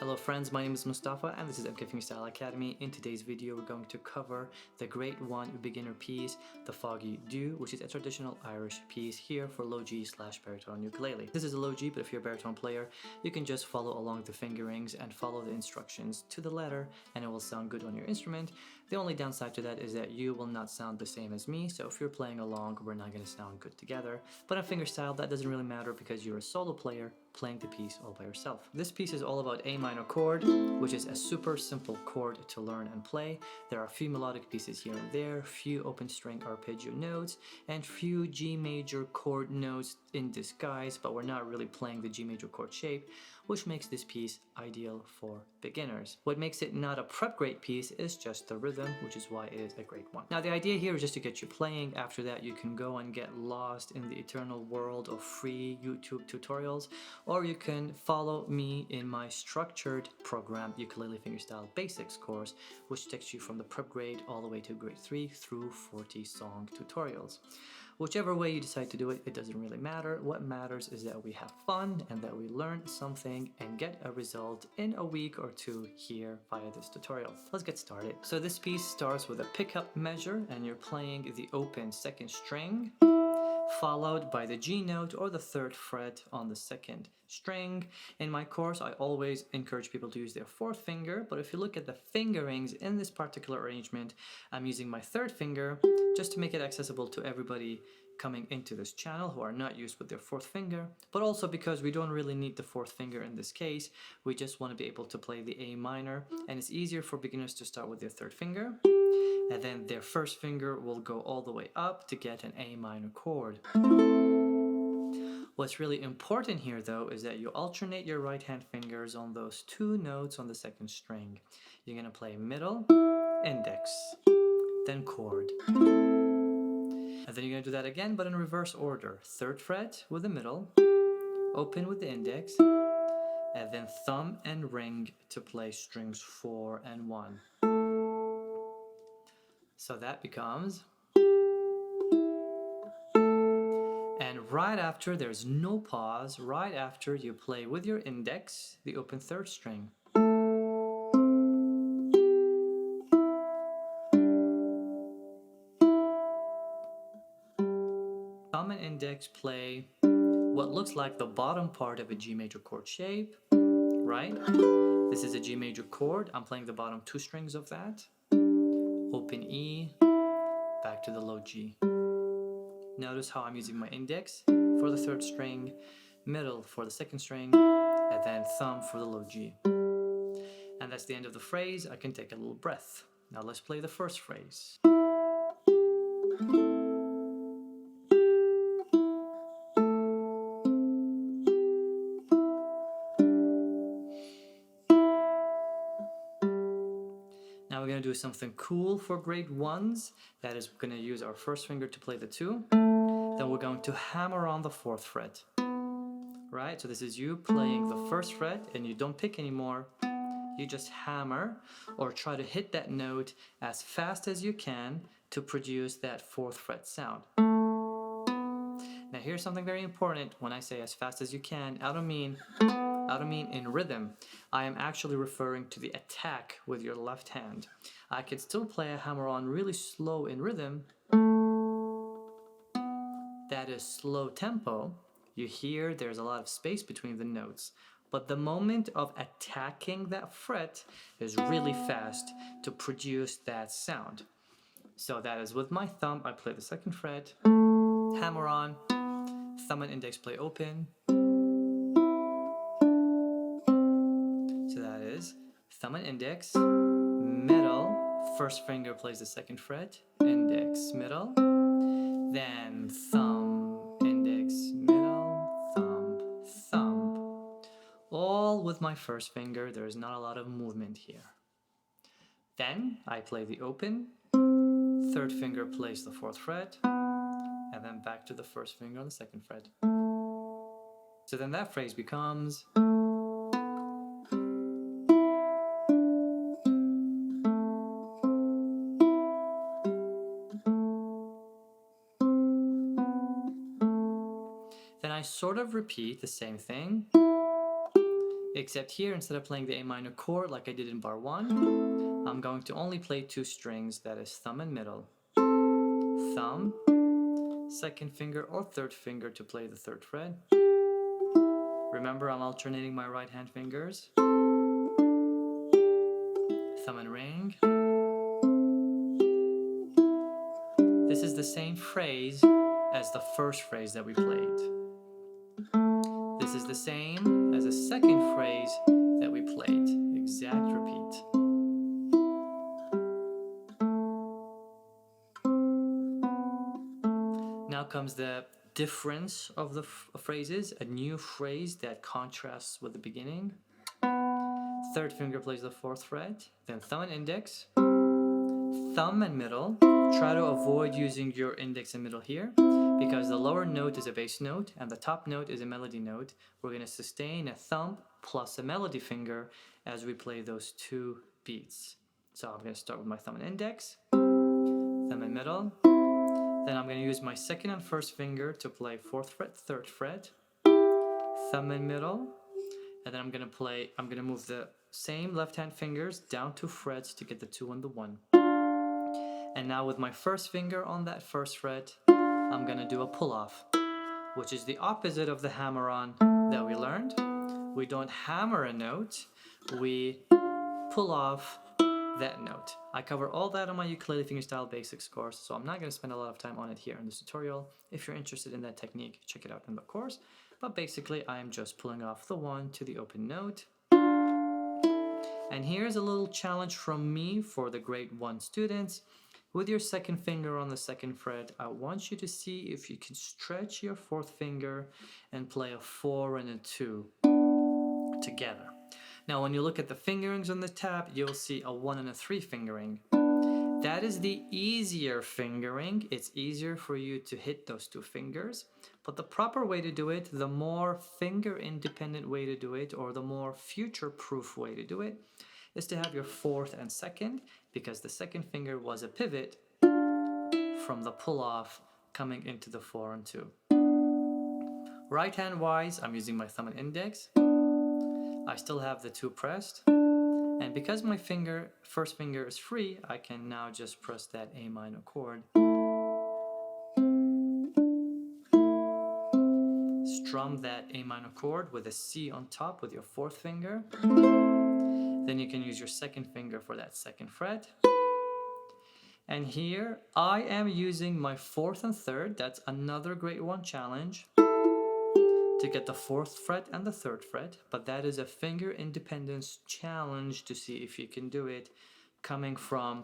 Hello friends, my name is Mustafa and this is MK Fingerstyle Academy. In today's video we're going to cover the Grade 1 beginner piece, the Foggy Dew, which is a traditional Irish piece here for low G/baritone ukulele. This is a low G, but if you're a baritone player, you can just follow along the fingerings and follow the instructions to the letter and it will sound good on your instrument. The only downside to that is that you will not sound the same as me, so if you're playing along, we're not going to sound good together. But in fingerstyle, that doesn't really matter because you're a solo player playing the piece all by yourself. This piece is all about A minor chord, which is a super simple chord to learn and play. There are a few melodic pieces here and there, few open string arpeggio notes, and few G major chord notes in disguise, but we're not really playing the G major chord shape, which makes this piece ideal for beginners. What makes it not a prep grade piece is just the rhythm, which is why it is a grade 1. Now the idea here is just to get you playing. After that you can go and get lost in the eternal world of free YouTube tutorials, or you can follow me in my structured program Ukulele Fingerstyle Basics course, which takes you from the prep grade all the way to grade 3 through 40 song tutorials. Whichever way you decide to do it, it doesn't really matter. What matters is that we have fun and that we learn something and get a result in a week or two here via this tutorial. Let's get started. So this piece starts with a pickup measure and you're playing the open second string, followed by the G note or the 3rd fret on the 2nd string. In my course, I always encourage people to use their 4th finger, but if you look at the fingerings in this particular arrangement, I'm using my 3rd finger just to make it accessible to everybody coming into this channel who are not used with their 4th finger, but also because we don't really need the 4th finger in this case. We just want to be able to play the A minor, and it's easier for beginners to start with their 3rd finger, and then their 1st finger will go all the way up to get an A minor chord. What's really important here though is that you alternate your right hand fingers on those 2 notes on the 2nd string. You're going to play middle, index, then chord. And then you're going to do that again, but in reverse order. 3rd fret with the middle, open with the index, and then thumb and ring to play strings 4 and 1. So that becomes... And right after, there's no pause. Right after, you play with your index, the open 3rd string. Thumb and index play what looks like the bottom part of a G major chord shape, right? This is a G major chord. I'm playing the bottom 2 strings of that. Open E, back to the low G. Notice how I'm using my index for the 3rd string, middle for the 2nd string, and then thumb for the low G. And that's the end of the phrase. I can take a little breath. Now let's play the 1st phrase. Now we're going to do something cool for grade 1s. That is, we're going to use our 1st finger to play the 2. Then we're going to hammer on the 4th fret. Right? So this is you playing the 1st fret and you don't pick anymore. You just hammer or try to hit that note as fast as you can to produce that 4th fret sound. Now here's something very important. When I say as fast as you can, I don't mean in rhythm. I am actually referring to the attack with your left hand. I can still play a hammer-on really slow in rhythm. That is slow tempo. You hear there's a lot of space between the notes. But the moment of attacking that fret is really fast to produce that sound. So that is with my thumb, I play the 2nd fret, hammer on, thumb and index play open. So that is thumb and index, middle, 1st finger plays the 2nd fret, index, middle, then thumb, index, middle, thumb, thumb. All with my 1st finger, there's not a lot of movement here. Then I play the open, 3rd finger plays the 4th fret, and then back to the 1st finger on the 2nd fret. So then that phrase becomes... Then I sort of repeat the same thing, Except here, instead of playing the A minor chord like I did in bar 1, I'm going to only play 2 strings, that is thumb and middle. Thumb, second finger or third finger to play the 3rd fret. Remember, I'm alternating my right hand fingers. Thumb and ring. This is the same phrase as the first phrase that we played. This is the same as the second phrase that we played. Exact repeat. Now comes the difference of the phrases, a new phrase that contrasts with the beginning. 3rd finger plays the 4th fret, then thumb and index, thumb and middle. Try to avoid using your index and middle here, because the lower note is a bass note and the top note is a melody note. We're going to sustain a thumb plus a melody finger as we play those 2 beats. So I'm going to start with my thumb and index, thumb and middle. Then I'm going to use my 2nd and 1st finger to play 4th fret, 3rd fret, thumb and middle. And then I'm going to move the same left hand fingers down 2 frets to get the 2 and the 1. And now with my 1st finger on that 1st fret, I'm going to do a pull off, which is the opposite of the hammer on that we learned. We don't hammer a note, we pull off that note. I cover all that on my ukulele fingerstyle basics course, so I'm not going to spend a lot of time on it here in this tutorial. If you're interested in that technique, check it out in the course. But basically, I am just pulling off the 1 to the open note. And here's a little challenge from me for the grade 1 students. With your 2nd finger on the 2nd fret, I want you to see if you can stretch your 4th finger and play a 4 and a 2 together. Now, when you look at the fingerings on the tab, you'll see a 1 and a 3 fingering. That is the easier fingering. It's easier for you to hit those 2 fingers. But the proper way to do it, the more finger-independent way to do it, or the more future-proof way to do it, is to have your 4th and 2nd, because the 2nd finger was a pivot from the pull-off coming into the 4 and 2. Right hand-wise, I'm using my thumb and index. I still have the 2 pressed. And because my 1st finger is free, I can now just press that A minor chord. Strum that A minor chord with a C on top with your 4th finger. Then you can use your 2nd finger for that 2nd fret. And here I am using my 4th and 3rd. That's another grade 1 challenge to get the 4th fret and the 3rd fret. But that is a finger independence challenge to see if you can do it coming from.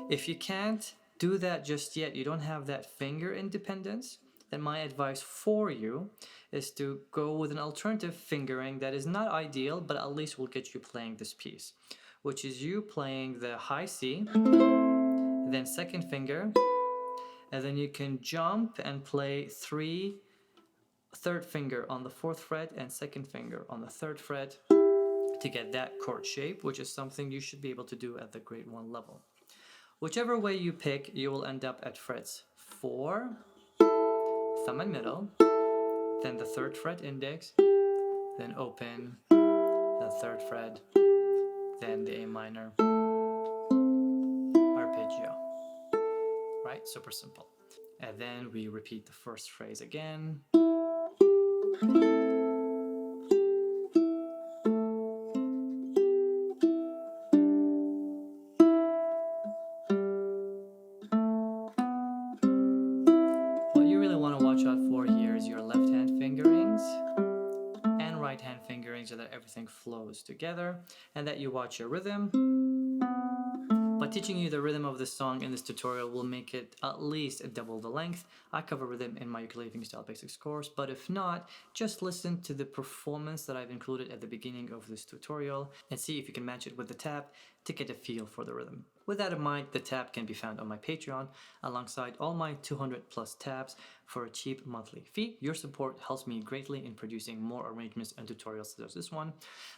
If you can't do that just yet, you don't have that finger independence, then my advice for you is to go with an alternative fingering that is not ideal, but at least will get you playing this piece, which is you playing the high C, then 2nd finger, and then you can jump and play 3rd finger on the 4th fret and 2nd finger on the 3rd fret to get that chord shape, which is something you should be able to do at the grade 1 level. Whichever way you pick, you will end up at frets 4, thumb and middle, then the 3rd fret index, then open, the 3rd fret, then the A minor arpeggio. Right? Super simple. And then we repeat the 1st phrase again. What you really want to watch out for here is your left hand fingerings and right hand fingerings, so that everything flows together and that you watch your rhythm. But teaching you the rhythm of the song in this tutorial will make it at least double the length. I cover rhythm in my ukulele fingerstyle basics course, but if not, just listen to the performance that I've included at the beginning of this tutorial and see if you can match it with the tab. to get a feel for the rhythm. With that in mind, the tab can be found on my Patreon alongside all my 200 plus tabs for a cheap monthly fee. Your support helps me greatly in producing more arrangements and tutorials such as this one.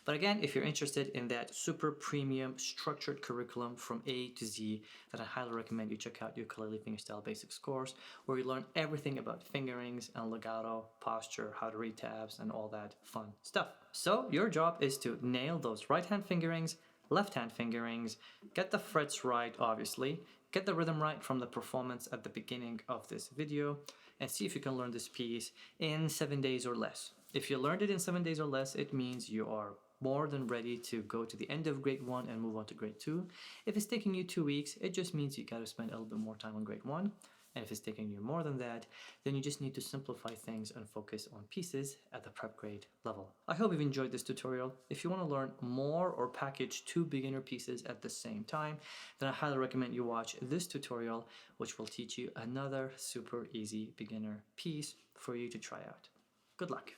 But again, if you're interested in that super premium structured curriculum from A to Z, then I highly recommend you check out Ukulele Fingerstyle Basics course, where you learn everything about fingerings and legato, posture, how to read tabs, and all that fun stuff. So your job is to nail those right hand fingerings, left hand fingerings, get the frets right obviously, get the rhythm right from the performance at the beginning of this video, and see if you can learn this piece in 7 days or less. If you learned it in 7 days or less, it means you are more than ready to go to the end of grade 1 and move on to grade 2. If it's taking you 2 weeks, it just means you gotta spend a little bit more time on grade 1. And if it's taking you more than that, then you just need to simplify things and focus on pieces at the prep grade level. I hope you've enjoyed this tutorial. If you want to learn more or package 2 beginner pieces at the same time, then I highly recommend you watch this tutorial, which will teach you another super easy beginner piece for you to try out. Good luck.